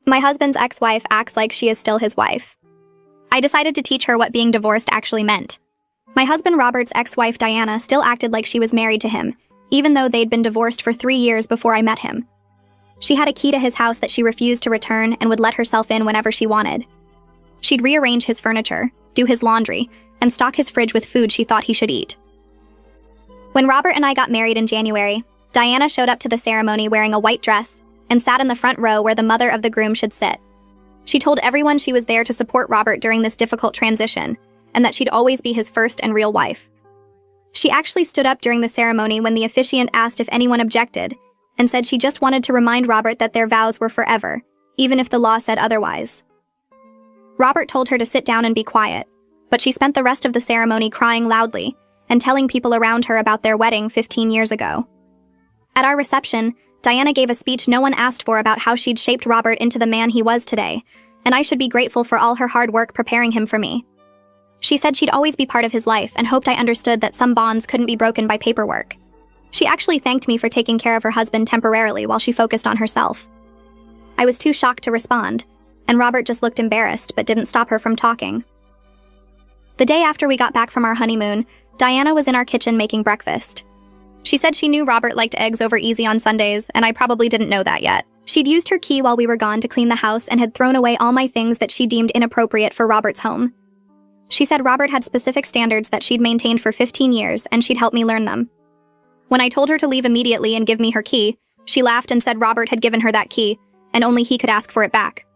My husband's ex-wife acts like she is still his wife. I decided to teach her what being divorced actually meant. My husband Robert's ex-wife Diana still acted like she was married to him, even though they'd been divorced for 3 years before I met him. She had a key to his house that she refused to return and would let herself in whenever she wanted. She'd rearrange his furniture, do his laundry, and stock his fridge with food she thought he should eat. When Robert and I got married in January, Diana showed up to the ceremony wearing a white dress and sat in the front row where the mother of the groom should sit. She told everyone she was there to support Robert during this difficult transition, and that she'd always be his first and real wife. She actually stood up during the ceremony when the officiant asked if anyone objected, and said she just wanted to remind Robert that their vows were forever, even if the law said otherwise. Robert told her to sit down and be quiet, but she spent the rest of the ceremony crying loudly and telling people around her about their wedding 15 years ago. At our reception, Diana gave a speech no one asked for about how she'd shaped Robert into the man he was today, and I should be grateful for all her hard work preparing him for me. She said she'd always be part of his life and hoped I understood that some bonds couldn't be broken by paperwork. She actually thanked me for taking care of her husband temporarily while she focused on herself. I was too shocked to respond, and Robert just looked embarrassed but didn't stop her from talking. The day after we got back from our honeymoon, Diana was in our kitchen making breakfast. She said she knew Robert liked eggs over easy on Sundays, and I probably didn't know that yet. She'd used her key while we were gone to clean the house and had thrown away all my things that she deemed inappropriate for Robert's home. She said Robert had specific standards that she'd maintained for 15 years, and she'd help me learn them. When I told her to leave immediately and give me her key, she laughed and said Robert had given her that key, and only he could ask for it back.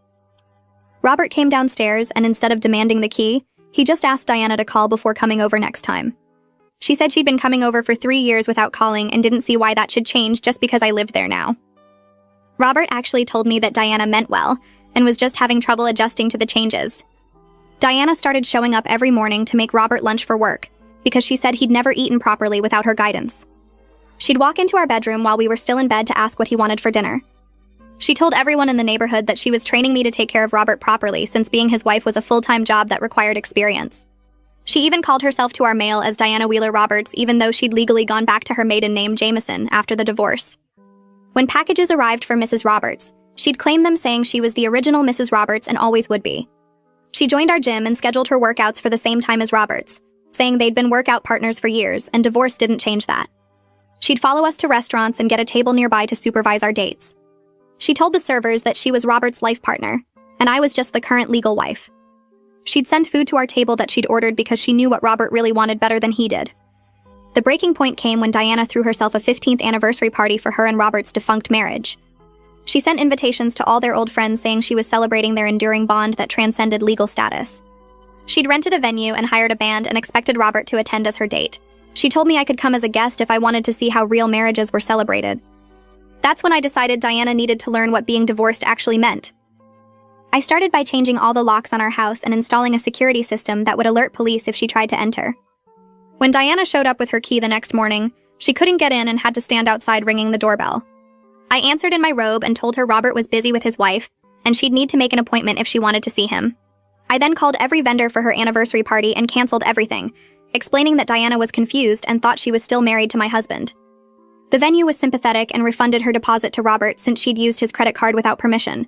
Robert came downstairs, and instead of demanding the key, he just asked Diana to call before coming over next time. She said she'd been coming over for 3 years without calling and didn't see why that should change just because I lived there now. Robert actually told me that Diana meant well and was just having trouble adjusting to the changes. Diana started showing up every morning to make Robert lunch for work because she said he'd never eaten properly without her guidance. She'd walk into our bedroom while we were still in bed to ask what he wanted for dinner. She told everyone in the neighborhood that she was training me to take care of Robert properly since being his wife was a full-time job that required experience. She even called herself to our mail as Diana Wheeler Roberts even though she'd legally gone back to her maiden name Jameson after the divorce. When packages arrived for Mrs. Roberts, she'd claim them saying she was the original Mrs. Roberts and always would be. She joined our gym and scheduled her workouts for the same time as Roberts, saying they'd been workout partners for years and divorce didn't change that. She'd follow us to restaurants and get a table nearby to supervise our dates. She told the servers that she was Robert's life partner, and I was just the current legal wife. She'd send food to our table that she'd ordered because she knew what Robert really wanted better than he did. The breaking point came when Diana threw herself a 15th anniversary party for her and Robert's defunct marriage. She sent invitations to all their old friends saying she was celebrating their enduring bond that transcended legal status. She'd rented a venue and hired a band and expected Robert to attend as her date. She told me I could come as a guest if I wanted to see how real marriages were celebrated. That's when I decided Diana needed to learn what being divorced actually meant. I started by changing all the locks on our house and installing a security system that would alert police if she tried to enter. When Diana showed up with her key the next morning, she couldn't get in and had to stand outside ringing the doorbell. I answered in my robe and told her Robert was busy with his wife, and she'd need to make an appointment if she wanted to see him. I then called every vendor for her anniversary party and canceled everything, explaining that Diana was confused and thought she was still married to my husband. The venue was sympathetic and refunded her deposit to Robert since she'd used his credit card without permission.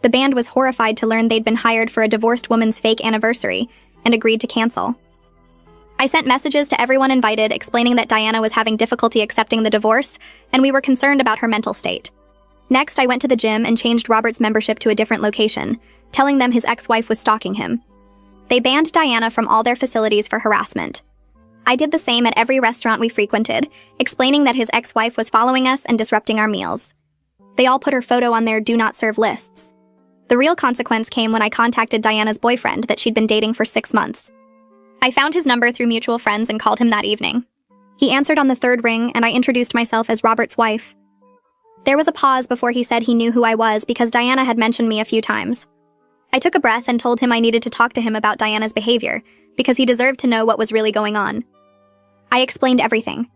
The band was horrified to learn they'd been hired for a divorced woman's fake anniversary and agreed to cancel. I sent messages to everyone invited explaining that Diana was having difficulty accepting the divorce, and we were concerned about her mental state. Next, I went to the gym and changed Robert's membership to a different location, telling them his ex-wife was stalking him. They banned Diana from all their facilities for harassment. I did the same at every restaurant we frequented, explaining that his ex-wife was following us and disrupting our meals. They all put her photo on their do not serve lists. The real consequence came when I contacted Diana's boyfriend that she'd been dating for 6 months. I found his number through mutual friends and called him that evening. He answered on the third ring, and I introduced myself as Robert's wife. There was a pause before he said he knew who I was because Diana had mentioned me a few times. I took a breath and told him I needed to talk to him about Diana's behavior because he deserved to know what was really going on. I explained everything.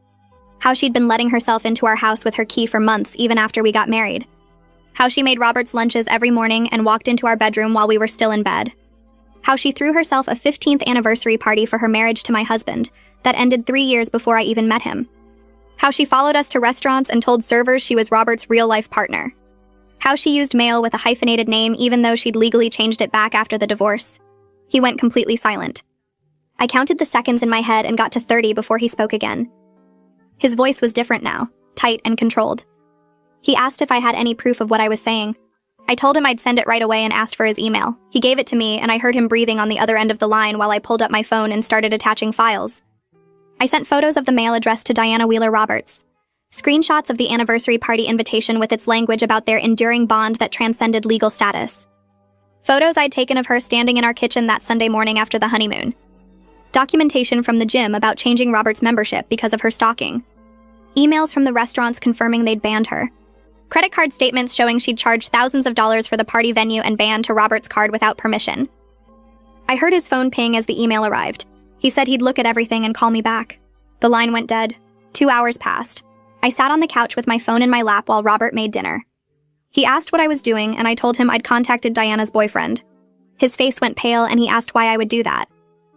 How she'd been letting herself into our house with her key for months even after we got married. How she made Robert's lunches every morning and walked into our bedroom while we were still in bed. How she threw herself a 15th anniversary party for her marriage to my husband that ended 3 years before I even met him. How she followed us to restaurants and told servers she was Robert's real-life partner. how she used mail with a hyphenated name even though she'd legally changed it back after the divorce. He went completely silent. I counted the seconds in my head and got to 30 before he spoke again. His voice was different now, tight and controlled. He asked if I had any proof of what I was saying. I told him I'd send it right away and asked for his email. He gave it to me, and I heard him breathing on the other end of the line while I pulled up my phone and started attaching files. I sent photos of the mail addressed to Diana Wheeler Roberts. Screenshots of the anniversary party invitation with its language about their enduring bond that transcended legal status. Photos I'd taken of her standing in our kitchen that Sunday morning after the honeymoon. Documentation from the gym about changing Robert's membership because of her stalking. Emails from the restaurants confirming they'd banned her. Credit card statements showing she'd charged thousands of dollars for the party venue and banned to Robert's card without permission. I heard his phone ping as the email arrived. He said he'd look at everything and call me back. The line went dead. 2 hours passed. I sat on the couch with my phone in my lap while Robert made dinner. He asked what I was doing, and I told him I'd contacted Diana's boyfriend. His face went pale, and he asked why I would do that.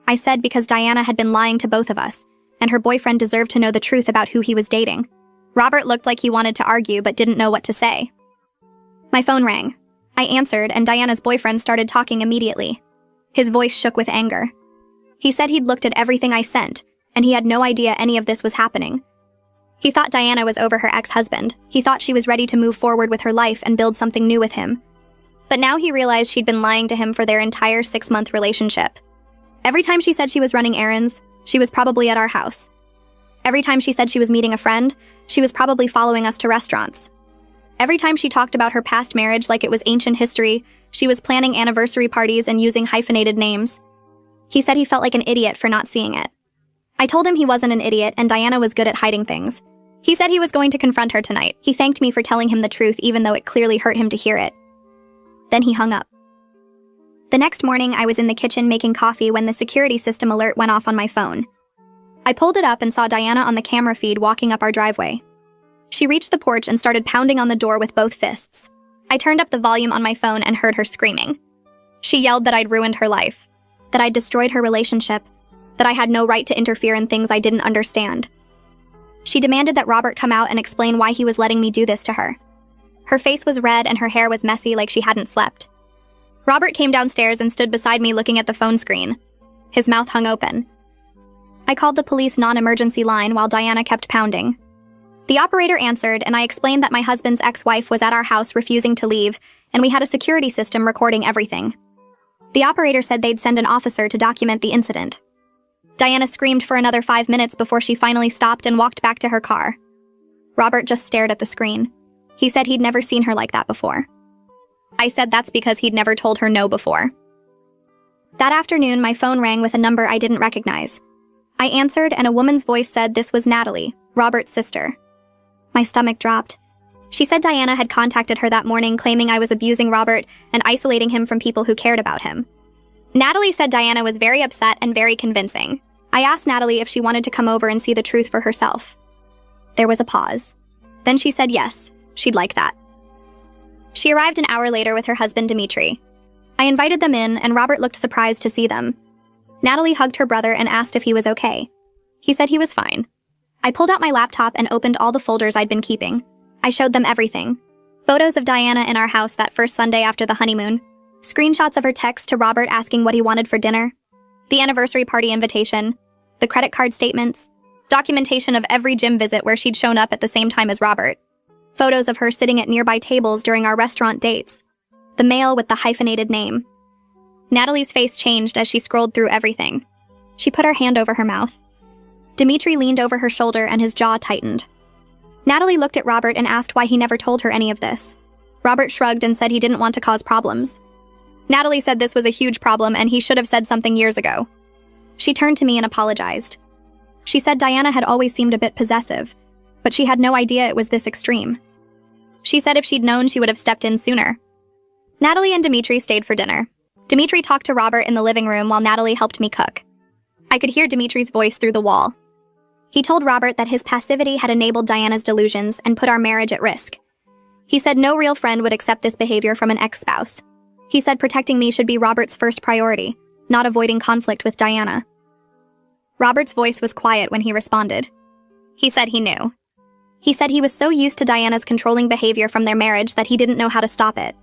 I said because Diana had been lying to both of us, and her boyfriend deserved to know the truth about who he was dating. Robert looked like he wanted to argue but didn't know what to say. My phone rang. I answered, and Diana's boyfriend started talking immediately. His voice shook with anger. He said he'd looked at everything I sent, and he had no idea any of this was happening. He thought Diana was over her ex-husband. He thought she was ready to move forward with her life and build something new with him. But now he realized she'd been lying to him for their entire 6-month relationship. Every time she said she was running errands, she was probably at our house. Every time she said she was meeting a friend, she was probably following us to restaurants. Every time she talked about her past marriage like it was ancient history, she was planning anniversary parties and using hyphenated names. He said he felt like an idiot for not seeing it. I told him he wasn't an idiot and Diana was good at hiding things. He said he was going to confront her tonight. He thanked me for telling him the truth even though it clearly hurt him to hear it. Then he hung up. The next morning, I was in the kitchen making coffee when the security system alert went off on my phone. I pulled it up and saw Diana on the camera feed walking up our driveway. She reached the porch and started pounding on the door with both fists. I turned up the volume on my phone and heard her screaming. She yelled that I'd ruined her life, that I'd destroyed her relationship, that I had no right to interfere in things I didn't understand. She demanded that Robert come out and explain why he was letting me do this to her. Her face was red and her hair was messy like she hadn't slept. Robert came downstairs and stood beside me looking at the phone screen. His mouth hung open. I called the police non-emergency line while Diana kept pounding. The operator answered, and I explained that my husband's ex-wife was at our house refusing to leave, and we had a security system recording everything. The operator said they'd send an officer to document the incident. Diana screamed for another 5 minutes before she finally stopped and walked back to her car. Robert just stared at the screen. He said he'd never seen her like that before. I said that's because he'd never told her no before. That afternoon, my phone rang with a number I didn't recognize. I answered, and a woman's voice said this was Natalie, Robert's sister. My stomach dropped. She said Diana had contacted her that morning claiming I was abusing Robert and isolating him from people who cared about him. Natalie said Diana was very upset and very convincing. I asked Natalie if she wanted to come over and see the truth for herself. There was a pause. Then she said yes, she'd like that. She arrived an hour later with her husband Dimitri. I invited them in, and Robert looked surprised to see them. Natalie hugged her brother and asked if he was okay. He said he was fine. I pulled out my laptop and opened all the folders I'd been keeping. I showed them everything. Photos of Diana in our house that first Sunday after the honeymoon. Screenshots of her text to Robert asking what he wanted for dinner. The anniversary party invitation. The credit card statements. Documentation of every gym visit where she'd shown up at the same time as Robert. Photos of her sitting at nearby tables during our restaurant dates. The mail with the hyphenated name. Natalie's face changed as she scrolled through everything. She put her hand over her mouth. Dimitri leaned over her shoulder and his jaw tightened. Natalie looked at Robert and asked why he never told her any of this. Robert shrugged and said he didn't want to cause problems. Natalie said this was a huge problem and he should have said something years ago. She turned to me and apologized. She said Diana had always seemed a bit possessive, but she had no idea it was this extreme. She said if she'd known, she would have stepped in sooner. Natalie and Dimitri stayed for dinner. Dimitri talked to Robert in the living room while Natalie helped me cook. I could hear Dimitri's voice through the wall. He told Robert that his passivity had enabled Diana's delusions and put our marriage at risk. He said no real friend would accept this behavior from an ex-spouse. He said protecting me should be Robert's first priority, not avoiding conflict with Diana. Robert's voice was quiet when he responded. He said he knew. He said he was so used to Diana's controlling behavior from their marriage that he didn't know how to stop it.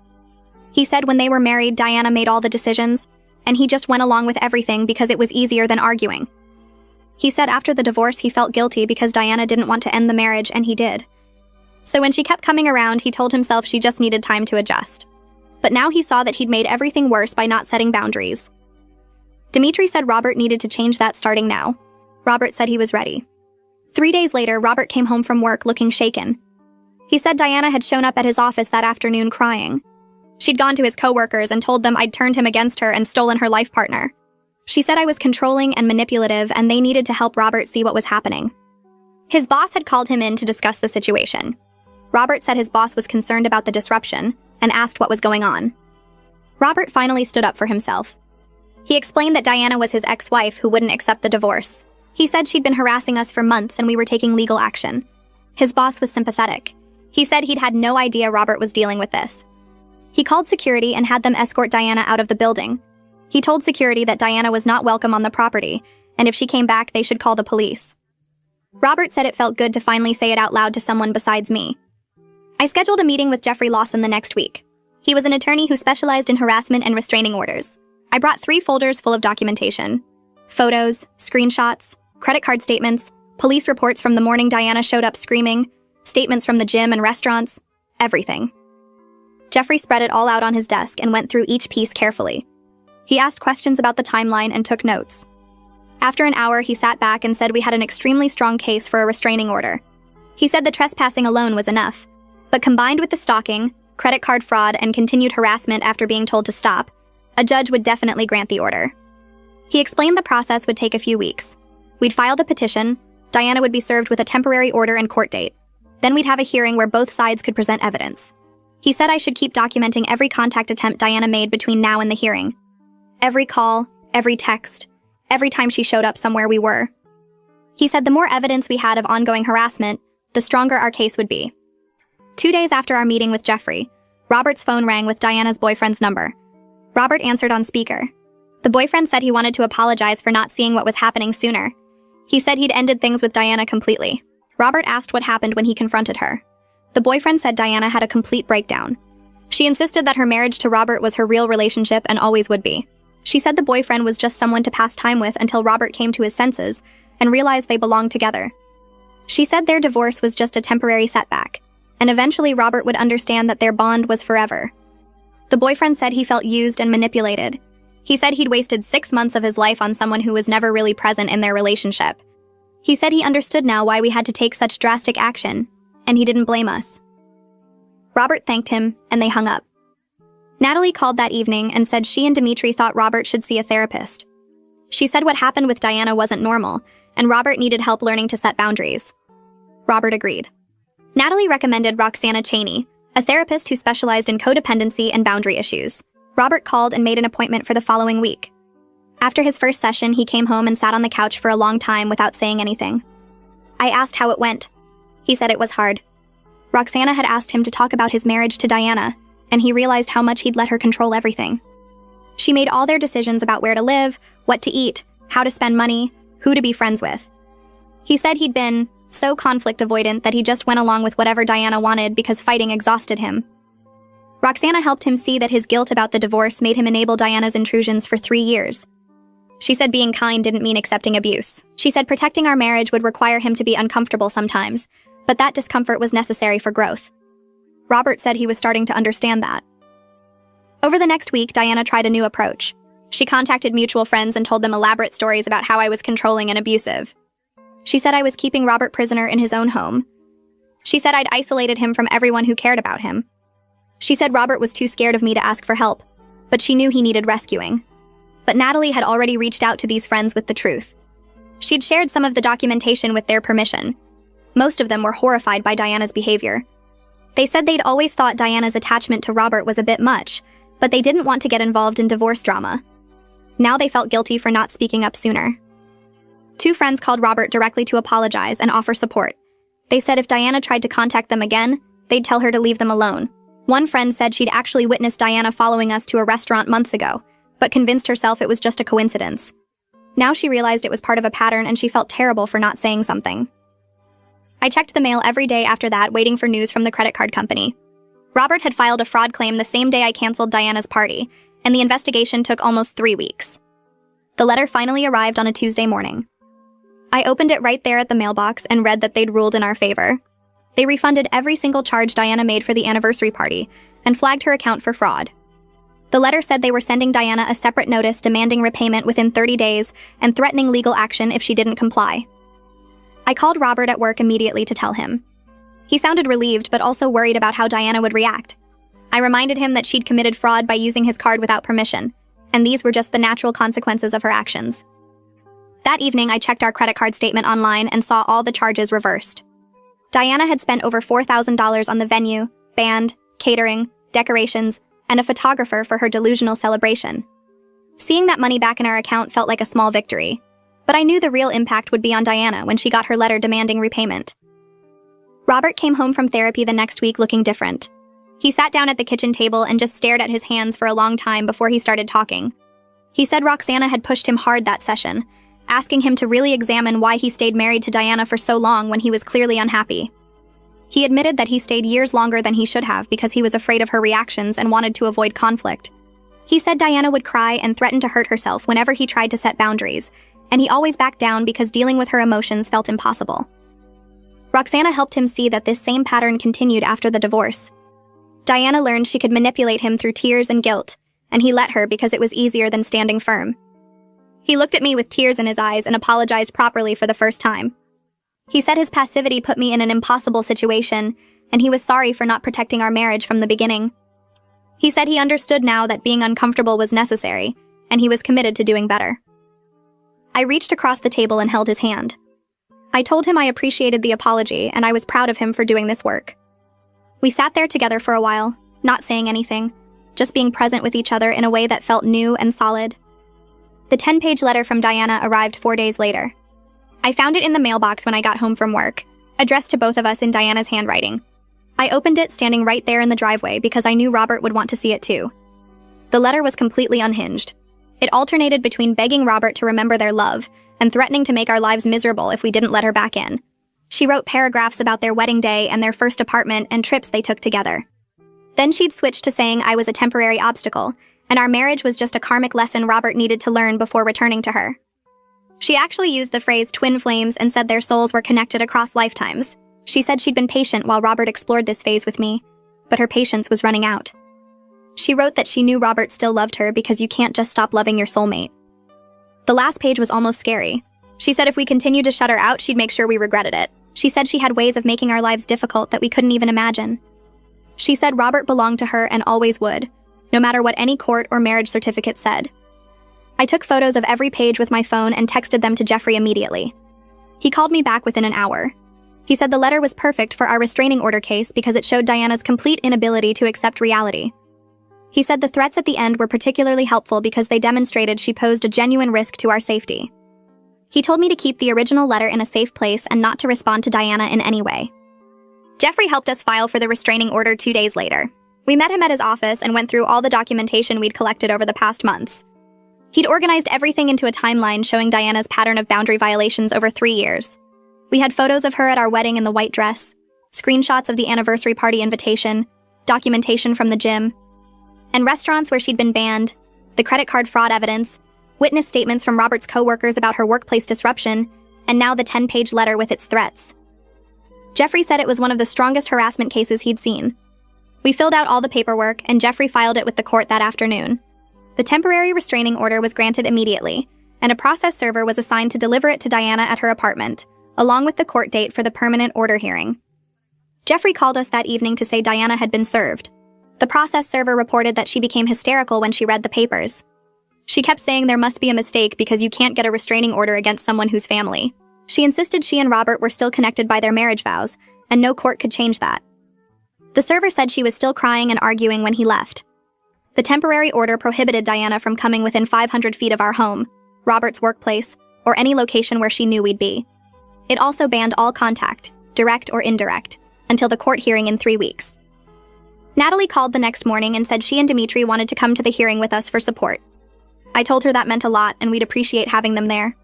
He said when they were married, Diana made all the decisions, and he just went along with everything because it was easier than arguing. He said after the divorce he felt guilty because Diana didn't want to end the marriage, and he did. So when she kept coming around, he told himself she just needed time to adjust. But now he saw that he'd made everything worse by not setting boundaries. Dimitri said Robert needed to change that starting now. Robert said he was ready. 3 days later, Robert came home from work looking shaken. He said Diana had shown up at his office that afternoon crying. She'd gone to his coworkers and told them I'd turned him against her and stolen her life partner. She said I was controlling and manipulative and they needed to help Robert see what was happening. His boss had called him in to discuss the situation. Robert said his boss was concerned about the disruption and asked what was going on. Robert finally stood up for himself. He explained that Diana was his ex-wife who wouldn't accept the divorce. He said she'd been harassing us for months and we were taking legal action. His boss was sympathetic. He said he'd had no idea Robert was dealing with this. He called security and had them escort Diana out of the building. He told security that Diana was not welcome on the property, and if she came back, they should call the police. Robert said it felt good to finally say it out loud to someone besides me. I scheduled a meeting with Jeffrey Lawson the next week. He was an attorney who specialized in harassment and restraining orders. I brought 3 folders full of documentation. Photos, screenshots, credit card statements, police reports from the morning Diana showed up screaming, statements from the gym and restaurants, everything. Jeffrey spread it all out on his desk and went through each piece carefully. He asked questions about the timeline and took notes. After an hour, he sat back and said we had an extremely strong case for a restraining order. He said the trespassing alone was enough, but combined with the stalking, credit card fraud, and continued harassment after being told to stop, a judge would definitely grant the order. He explained the process would take a few weeks. We'd file the petition, Diana would be served with a temporary order and court date. Then we'd have a hearing where both sides could present evidence. He said I should keep documenting every contact attempt Diana made between now and the hearing. Every call, every text, every time she showed up somewhere we were. He said the more evidence we had of ongoing harassment, the stronger our case would be. 2 days after our meeting with Jeffrey, Robert's phone rang with Diana's boyfriend's number. Robert answered on speaker. The boyfriend said he wanted to apologize for not seeing what was happening sooner. He said he'd ended things with Diana completely. Robert asked what happened when he confronted her. The boyfriend said Diana had a complete breakdown. She insisted that her marriage to Robert was her real relationship and always would be. She said the boyfriend was just someone to pass time with until Robert came to his senses and realized they belonged together. She said their divorce was just a temporary setback, and eventually Robert would understand that their bond was forever. The boyfriend said he felt used and manipulated. He said he'd wasted 6 months of his life on someone who was never really present in their relationship. He said he understood now why we had to take such drastic action, and he didn't blame us. Robert thanked him, and they hung up. Natalie called that evening and said she and Dimitri thought Robert should see a therapist. She said what happened with Diana wasn't normal, and Robert needed help learning to set boundaries. Robert agreed. Natalie recommended Roxana Cheney, a therapist who specialized in codependency and boundary issues. Robert called and made an appointment for the following week. After his first session, he came home and sat on the couch for a long time without saying anything. I asked how it went. He said it was hard. Roxana had asked him to talk about his marriage to Diana, and he realized how much he'd let her control everything. She made all their decisions about where to live, what to eat, how to spend money, who to be friends with. He said he'd been so conflict avoidant that he just went along with whatever Diana wanted because fighting exhausted him. Roxana helped him see that his guilt about the divorce made him enable Diana's intrusions for 3 years. She said being kind didn't mean accepting abuse. She said protecting our marriage would require him to be uncomfortable sometimes, but that discomfort was necessary for growth. Robert said he was starting to understand that. Over the next week, Diana tried a new approach. She contacted mutual friends and told them elaborate stories about how I was controlling and abusive. She said I was keeping Robert prisoner in his own home. She said I'd isolated him from everyone who cared about him. She said Robert was too scared of me to ask for help, but she knew he needed rescuing. But Natalie had already reached out to these friends with the truth. She'd shared some of the documentation with their permission. Most of them were horrified by Diana's behavior. They said they'd always thought Diana's attachment to Robert was a bit much, but they didn't want to get involved in divorce drama. Now they felt guilty for not speaking up sooner. 2 friends called Robert directly to apologize and offer support. They said if Diana tried to contact them again, they'd tell her to leave them alone. One friend said she'd actually witnessed Diana following us to a restaurant months ago, but convinced herself it was just a coincidence. Now she realized it was part of a pattern and she felt terrible for not saying something. I checked the mail every day after that, waiting for news from the credit card company. Robert had filed a fraud claim the same day I canceled Diana's party, and the investigation took almost 3 weeks. The letter finally arrived on a Tuesday morning. I opened it right there at the mailbox and read that they'd ruled in our favor. They refunded every single charge Diana made for the anniversary party and flagged her account for fraud. The letter said they were sending Diana a separate notice demanding repayment within 30 days and threatening legal action if she didn't comply. I called Robert at work immediately to tell him. He sounded relieved but also worried about how Diana would react. I reminded him that she'd committed fraud by using his card without permission, and these were just the natural consequences of her actions. That evening, I checked our credit card statement online and saw all the charges reversed. Diana had spent over $4,000 on the venue, band, catering, decorations, and a photographer for her delusional celebration. Seeing that money back in our account felt like a small victory, but I knew the real impact would be on Diana when she got her letter demanding repayment. Robert came home from therapy the next week looking different. He sat down at the kitchen table and just stared at his hands for a long time before he started talking. He said Roxana had pushed him hard that session, asking him to really examine why he stayed married to Diana for so long when he was clearly unhappy. He admitted that he stayed years longer than he should have because he was afraid of her reactions and wanted to avoid conflict. He said Diana would cry and threaten to hurt herself whenever he tried to set boundaries, and he always backed down because dealing with her emotions felt impossible. Roxana helped him see that this same pattern continued after the divorce. Diana learned she could manipulate him through tears and guilt, and he let her because it was easier than standing firm. He looked at me with tears in his eyes and apologized properly for the first time. He said his passivity put me in an impossible situation, and he was sorry for not protecting our marriage from the beginning. He said he understood now that being uncomfortable was necessary, and he was committed to doing better. I reached across the table and held his hand. I told him I appreciated the apology and I was proud of him for doing this work. We sat there together for a while, not saying anything, just being present with each other in a way that felt new and solid. The 10-page letter from Diana arrived 4 days later. I found it in the mailbox when I got home from work, addressed to both of us in Diana's handwriting. I opened it standing right there in the driveway because I knew Robert would want to see it too. The letter was completely unhinged. It alternated between begging Robert to remember their love and threatening to make our lives miserable if we didn't let her back in. She wrote paragraphs about their wedding day and their first apartment and trips they took together. Then she'd switched to saying I was a temporary obstacle, and our marriage was just a karmic lesson Robert needed to learn before returning to her. She actually used the phrase twin flames and said their souls were connected across lifetimes. She said she'd been patient while Robert explored this phase with me, but her patience was running out. She wrote that she knew Robert still loved her because you can't just stop loving your soulmate. The last page was almost scary. She said if we continued to shut her out, she'd make sure we regretted it. She said she had ways of making our lives difficult that we couldn't even imagine. She said Robert belonged to her and always would, no matter what any court or marriage certificate said. I took photos of every page with my phone and texted them to Jeffrey immediately. He called me back within an hour. He said the letter was perfect for our restraining order case because it showed Diana's complete inability to accept reality. He said the threats at the end were particularly helpful because they demonstrated she posed a genuine risk to our safety. He told me to keep the original letter in a safe place and not to respond to Diana in any way. Jeffrey helped us file for the restraining order 2 days later. We met him at his office and went through all the documentation we'd collected over the past months. He'd organized everything into a timeline showing Diana's pattern of boundary violations over 3 years. We had photos of her at our wedding in the white dress, screenshots of the anniversary party invitation, documentation from the gym, and restaurants where she'd been banned, the credit card fraud evidence, witness statements from Robert's co-workers about her workplace disruption, and now the 10-page letter with its threats. Jeffrey said it was one of the strongest harassment cases he'd seen. We filled out all the paperwork, and Jeffrey filed it with the court that afternoon. The temporary restraining order was granted immediately, and a process server was assigned to deliver it to Diana at her apartment, along with the court date for the permanent order hearing. Jeffrey called us that evening to say Diana had been served. The process server reported that she became hysterical when she read the papers. She kept saying there must be a mistake because you can't get a restraining order against someone who's family. She insisted she and Robert were still connected by their marriage vows, and no court could change that. The server said she was still crying and arguing when he left. The temporary order prohibited Diana from coming within 500 feet of our home, Robert's workplace, or any location where she knew we'd be. It also banned all contact, direct or indirect, until the court hearing in 3 weeks. Natalie called the next morning and said she and Dimitri wanted to come to the hearing with us for support. I told her that meant a lot and we'd appreciate having them there.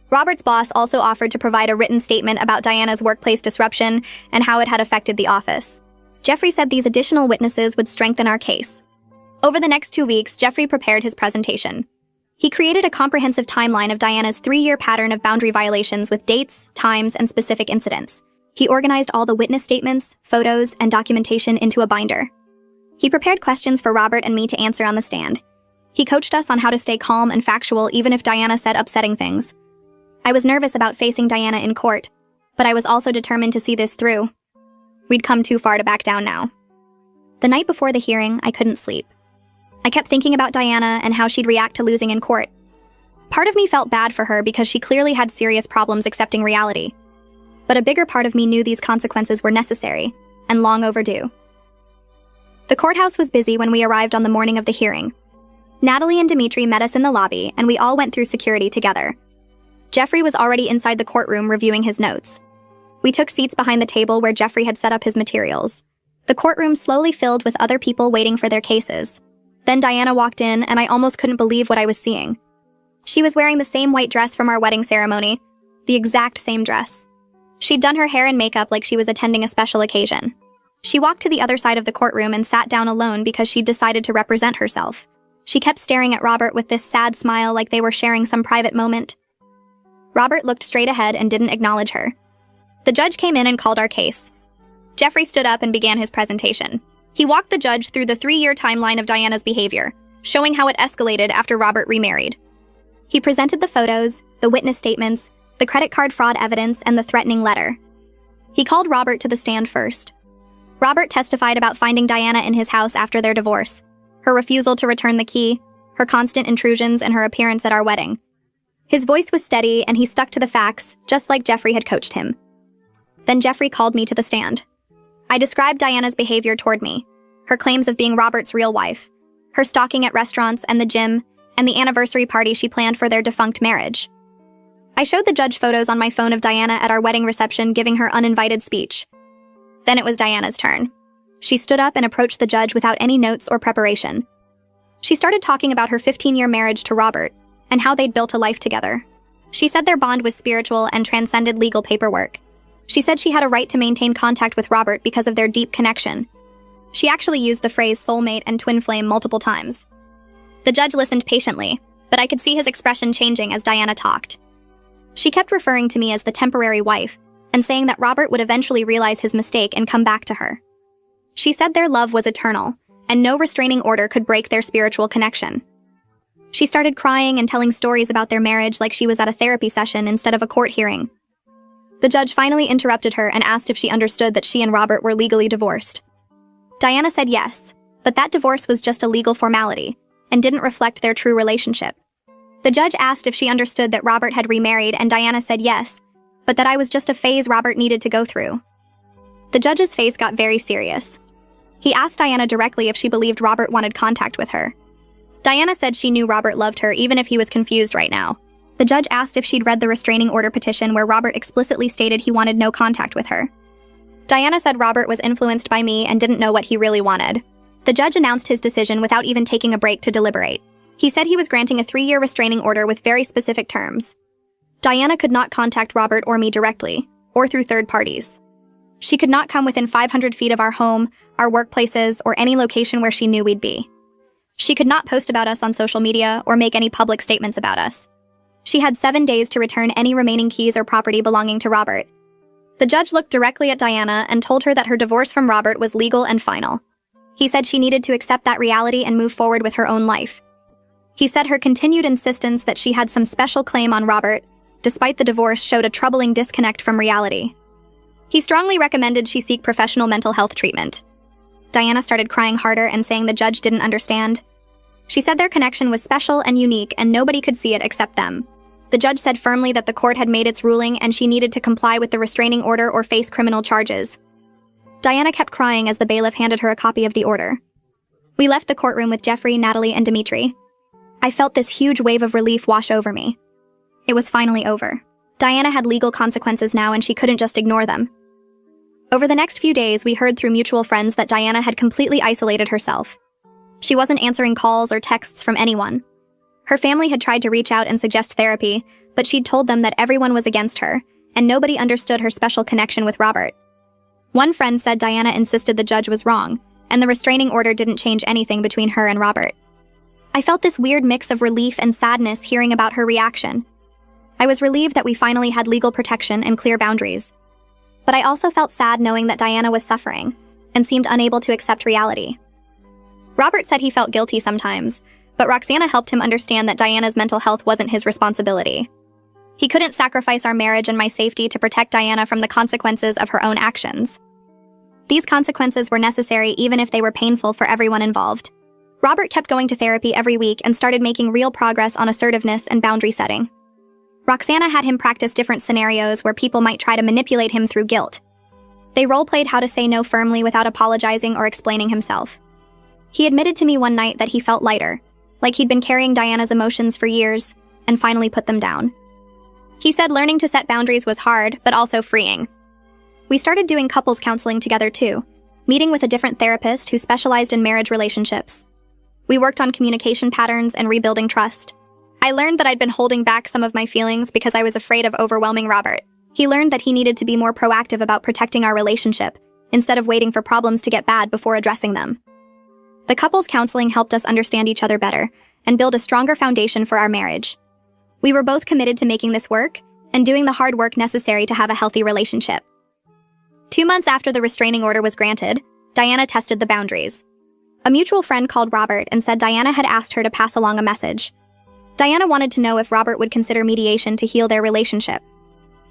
Robert's boss also offered to provide a written statement about Diana's workplace disruption and how it had affected the office. Jeffrey said these additional witnesses would strengthen our case. Over the next 2 weeks, Jeffrey prepared his presentation. He created a comprehensive timeline of Diana's 3-year pattern of boundary violations with dates, times, and specific incidents. He organized all the witness statements, photos, and documentation into a binder. He prepared questions for Robert and me to answer on the stand. He coached us on how to stay calm and factual even if Diana said upsetting things. I was nervous about facing Diana in court, but I was also determined to see this through. We'd come too far to back down now. The night before the hearing, I couldn't sleep. I kept thinking about Diana and how she'd react to losing in court. Part of me felt bad for her because she clearly had serious problems accepting reality. But a bigger part of me knew these consequences were necessary and long overdue. The courthouse was busy when we arrived on the morning of the hearing. Natalie and Dimitri met us in the lobby, and we all went through security together. Jeffrey was already inside the courtroom reviewing his notes. We took seats behind the table where Jeffrey had set up his materials. The courtroom slowly filled with other people waiting for their cases. Then Diana walked in, and I almost couldn't believe what I was seeing. She was wearing the same white dress from our wedding ceremony, the exact same dress. She'd done her hair and makeup like she was attending a special occasion. She walked to the other side of the courtroom and sat down alone because she'd decided to represent herself. She kept staring at Robert with this sad smile like they were sharing some private moment. Robert looked straight ahead and didn't acknowledge her. The judge came in and called our case. Jeffrey stood up and began his presentation. He walked the judge through the 3-year timeline of Diana's behavior, showing how it escalated after Robert remarried. He presented the photos, the witness statements, the credit card fraud evidence, and the threatening letter. He called Robert to the stand first. Robert testified about finding Diana in his house after their divorce, her refusal to return the key, her constant intrusions, and her appearance at our wedding. His voice was steady, and he stuck to the facts, just like Jeffrey had coached him. Then Jeffrey called me to the stand. I described Diana's behavior toward me, her claims of being Robert's real wife, her stalking at restaurants and the gym, and the anniversary party she planned for their defunct marriage. I showed the judge photos on my phone of Diana at our wedding reception giving her uninvited speech. Then it was Diana's turn. She stood up and approached the judge without any notes or preparation. She started talking about her 15-year marriage to Robert and how they'd built a life together. She said their bond was spiritual and transcended legal paperwork. She said she had a right to maintain contact with Robert because of their deep connection. She actually used the phrase soulmate and twin flame multiple times. The judge listened patiently, but I could see his expression changing as Diana talked. She kept referring to me as the temporary wife and saying that Robert would eventually realize his mistake and come back to her. She said their love was eternal, and no restraining order could break their spiritual connection. She started crying and telling stories about their marriage like she was at a therapy session instead of a court hearing. The judge finally interrupted her and asked if she understood that she and Robert were legally divorced. Diana said yes, but that divorce was just a legal formality and didn't reflect their true relationship. The judge asked if she understood that Robert had remarried, and Diana said yes, but that I was just a phase Robert needed to go through. The judge's face got very serious. He asked Diana directly if she believed Robert wanted contact with her. Diana said she knew Robert loved her even if he was confused right now. The judge asked if she'd read the restraining order petition where Robert explicitly stated he wanted no contact with her. Diana said Robert was influenced by me and didn't know what he really wanted. The judge announced his decision without even taking a break to deliberate. He said he was granting a 3-year restraining order with very specific terms. Diana could not contact Robert or me directly, or through third parties. She could not come within 500 feet of our home, our workplaces, or any location where she knew we'd be. She could not post about us on social media or make any public statements about us. She had 7 days to return any remaining keys or property belonging to Robert. The judge looked directly at Diana and told her that her divorce from Robert was legal and final. He said she needed to accept that reality and move forward with her own life. He said her continued insistence that she had some special claim on Robert, despite the divorce, showed a troubling disconnect from reality. He strongly recommended she seek professional mental health treatment. Diana started crying harder and saying the judge didn't understand. She said their connection was special and unique and nobody could see it except them. The judge said firmly that the court had made its ruling and she needed to comply with the restraining order or face criminal charges. Diana kept crying as the bailiff handed her a copy of the order. We left the courtroom with Jeffrey, Natalie, and Dimitri. I felt this huge wave of relief wash over me. It was finally over. Diana had legal consequences now and she couldn't just ignore them. Over the next few days, we heard through mutual friends that Diana had completely isolated herself. She wasn't answering calls or texts from anyone. Her family had tried to reach out and suggest therapy, but she'd told them that everyone was against her, and nobody understood her special connection with Robert. One friend said Diana insisted the judge was wrong, and the restraining order didn't change anything between her and Robert. I felt this weird mix of relief and sadness hearing about her reaction. I was relieved that we finally had legal protection and clear boundaries. But I also felt sad knowing that Diana was suffering, and seemed unable to accept reality. Robert said he felt guilty sometimes, but Roxana helped him understand that Diana's mental health wasn't his responsibility. He couldn't sacrifice our marriage and my safety to protect Diana from the consequences of her own actions. These consequences were necessary even if they were painful for everyone involved. Robert kept going to therapy every week and started making real progress on assertiveness and boundary setting. Roxana had him practice different scenarios where people might try to manipulate him through guilt. They role-played how to say no firmly without apologizing or explaining himself. He admitted to me one night that he felt lighter, like he'd been carrying Diana's emotions for years, and finally put them down. He said learning to set boundaries was hard, but also freeing. We started doing couples counseling together too, meeting with a different therapist who specialized in marriage relationships. We worked on communication patterns and rebuilding trust. I learned that I'd been holding back some of my feelings because I was afraid of overwhelming Robert. He learned that he needed to be more proactive about protecting our relationship, instead of waiting for problems to get bad before addressing them. The couples counseling helped us understand each other better and build a stronger foundation for our marriage. We were both committed to making this work and doing the hard work necessary to have a healthy relationship. 2 months after the restraining order was granted, Diana tested the boundaries. A mutual friend called Robert and said Diana had asked her to pass along a message. Diana wanted to know if Robert would consider mediation to heal their relationship.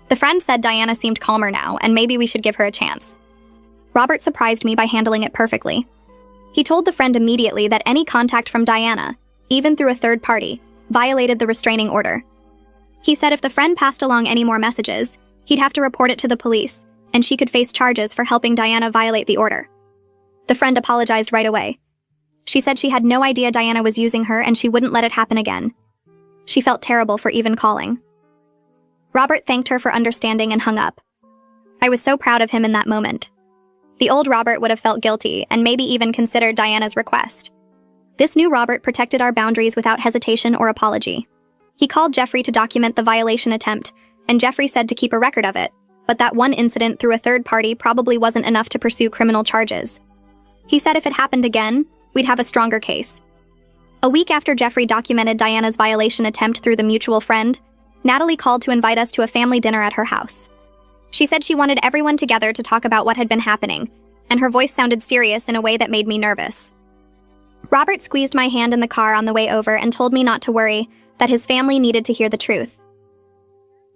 The friend said Diana seemed calmer now and maybe we should give her a chance. Robert surprised me by handling it perfectly. He told the friend immediately that any contact from Diana, even through a third party, violated the restraining order. He said if the friend passed along any more messages, he'd have to report it to the police, and she could face charges for helping Diana violate the order. The friend apologized right away. She said she had no idea Diana was using her and she wouldn't let it happen again. She felt terrible for even calling. Robert thanked her for understanding and hung up. I was so proud of him in that moment. The old Robert would have felt guilty and maybe even considered Diana's request. This new Robert protected our boundaries without hesitation or apology. He called Jeffrey to document the violation attempt, and Jeffrey said to keep a record of it, but that one incident through a third party probably wasn't enough to pursue criminal charges. He said if it happened again, we'd have a stronger case. A week after Jeffrey documented Diana's violation attempt through the mutual friend, Natalie called to invite us to a family dinner at her house. She said she wanted everyone together to talk about what had been happening, and her voice sounded serious in a way that made me nervous. Robert squeezed my hand in the car on the way over and told me not to worry, that his family needed to hear the truth.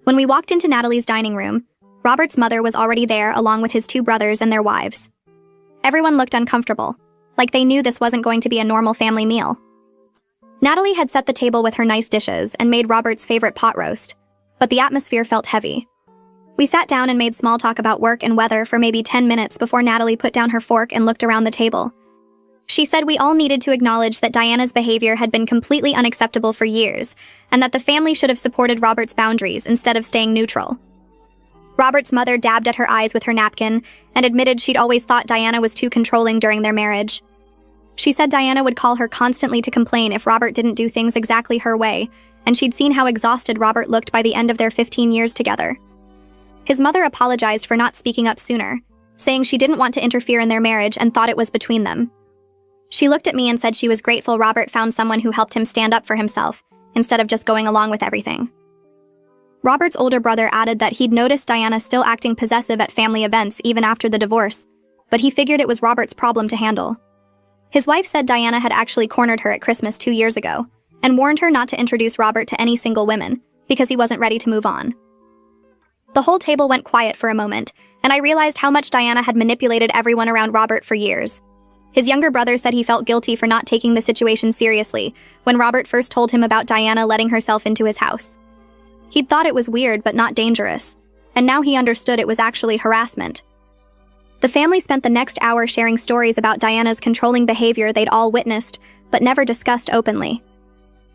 When we walked into Natalie's dining room, Robert's mother was already there along with his 2 brothers and their wives. Everyone looked uncomfortable, like they knew this wasn't going to be a normal family meal. Natalie had set the table with her nice dishes and made Robert's favorite pot roast, but the atmosphere felt heavy. We sat down and made small talk about work and weather for maybe 10 minutes before Natalie put down her fork and looked around the table. She said we all needed to acknowledge that Diana's behavior had been completely unacceptable for years, and that the family should have supported Robert's boundaries instead of staying neutral. Robert's mother dabbed at her eyes with her napkin and admitted she'd always thought Diana was too controlling during their marriage. She said Diana would call her constantly to complain if Robert didn't do things exactly her way, and she'd seen how exhausted Robert looked by the end of their 15 years together. His mother apologized for not speaking up sooner, saying she didn't want to interfere in their marriage and thought it was between them. She looked at me and said she was grateful Robert found someone who helped him stand up for himself, instead of just going along with everything. Robert's older brother added that he'd noticed Diana still acting possessive at family events even after the divorce, but he figured it was Robert's problem to handle. His wife said Diana had actually cornered her at Christmas 2 years ago, and warned her not to introduce Robert to any single women, because he wasn't ready to move on. The whole table went quiet for a moment, and I realized how much Diana had manipulated everyone around Robert for years. His younger brother said he felt guilty for not taking the situation seriously when Robert first told him about Diana letting herself into his house. He'd thought it was weird but not dangerous, and now he understood it was actually harassment. The family spent the next hour sharing stories about Diana's controlling behavior they'd all witnessed, but never discussed openly.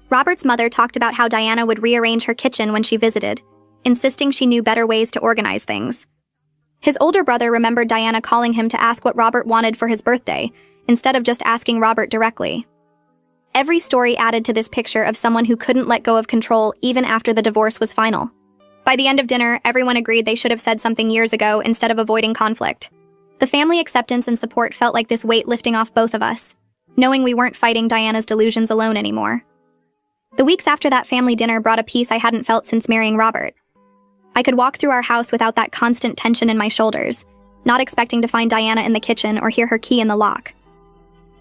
Robert's mother talked about how Diana would rearrange her kitchen when she visited, insisting she knew better ways to organize things. His older brother remembered Diana calling him to ask what Robert wanted for his birthday, instead of just asking Robert directly. Every story added to this picture of someone who couldn't let go of control even after the divorce was final. By the end of dinner, everyone agreed they should have said something years ago instead of avoiding conflict. The family acceptance and support felt like this weight lifting off both of us, knowing we weren't fighting Diana's delusions alone anymore. The weeks after that family dinner brought a peace I hadn't felt since marrying Robert. I could walk through our house without that constant tension in my shoulders, not expecting to find Diana in the kitchen or hear her key in the lock.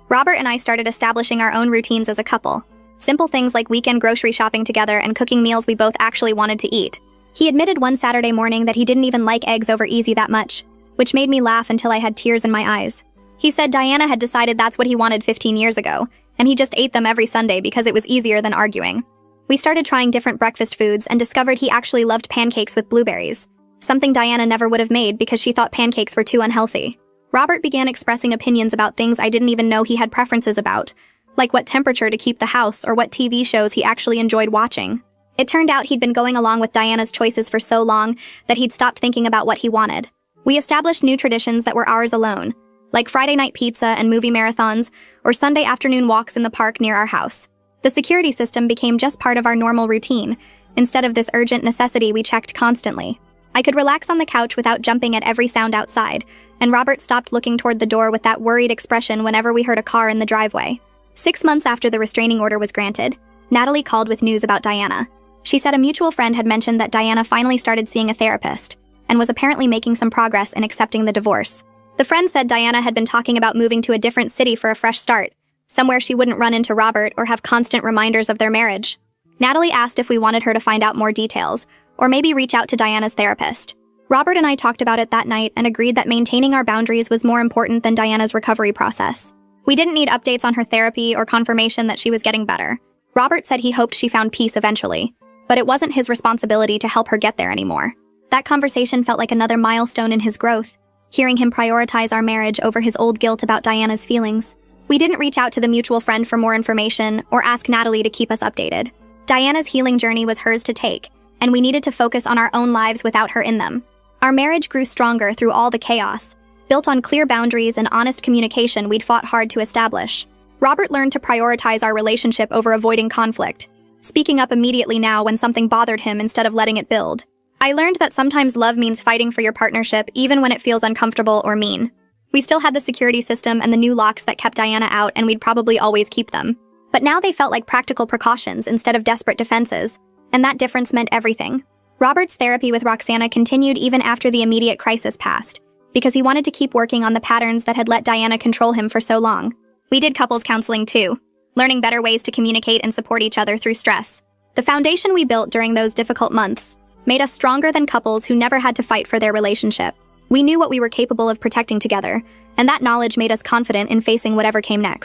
Robert and I started establishing our own routines as a couple. Simple things like weekend grocery shopping together and cooking meals we both actually wanted to eat. He admitted one Saturday morning that he didn't even like eggs over easy that much, which made me laugh until I had tears in my eyes. He said Diana had decided that's what he wanted 15 years ago, and he just ate them every Sunday because it was easier than arguing. We started trying different breakfast foods and discovered he actually loved pancakes with blueberries, something Diana never would have made because she thought pancakes were too unhealthy. Robert began expressing opinions about things I didn't even know he had preferences about, like what temperature to keep the house or what TV shows he actually enjoyed watching. It turned out he'd been going along with Diana's choices for so long that he'd stopped thinking about what he wanted. We established new traditions that were ours alone, like Friday night pizza and movie marathons, or Sunday afternoon walks in the park near our house. The security system became just part of our normal routine, instead of this urgent necessity we checked constantly. I could relax on the couch without jumping at every sound outside, and Robert stopped looking toward the door with that worried expression whenever we heard a car in the driveway. 6 months after the restraining order was granted, Natalie called with news about Diana. She said a mutual friend had mentioned that Diana finally started seeing a therapist, and was apparently making some progress in accepting the divorce. The friend said Diana had been talking about moving to a different city for a fresh start, somewhere she wouldn't run into Robert or have constant reminders of their marriage. Natalie asked if we wanted her to find out more details, or maybe reach out to Diana's therapist. Robert and I talked about it that night and agreed that maintaining our boundaries was more important than Diana's recovery process. We didn't need updates on her therapy or confirmation that she was getting better. Robert said he hoped she found peace eventually, but it wasn't his responsibility to help her get there anymore. That conversation felt like another milestone in his growth, hearing him prioritize our marriage over his old guilt about Diana's feelings. We didn't reach out to the mutual friend for more information or ask Natalie to keep us updated. Diana's healing journey was hers to take, and we needed to focus on our own lives without her in them. Our marriage grew stronger through all the chaos, built on clear boundaries and honest communication we'd fought hard to establish. Robert learned to prioritize our relationship over avoiding conflict, speaking up immediately now when something bothered him instead of letting it build. I learned that sometimes love means fighting for your partnership even when it feels uncomfortable or mean. We still had the security system and the new locks that kept Diana out, and we'd probably always keep them. But now they felt like practical precautions instead of desperate defenses, and that difference meant everything. Robert's therapy with Roxana continued even after the immediate crisis passed, because he wanted to keep working on the patterns that had let Diana control him for so long. We did couples counseling too, learning better ways to communicate and support each other through stress. The foundation we built during those difficult months made us stronger than couples who never had to fight for their relationship. We knew what we were capable of protecting together, and that knowledge made us confident in facing whatever came next.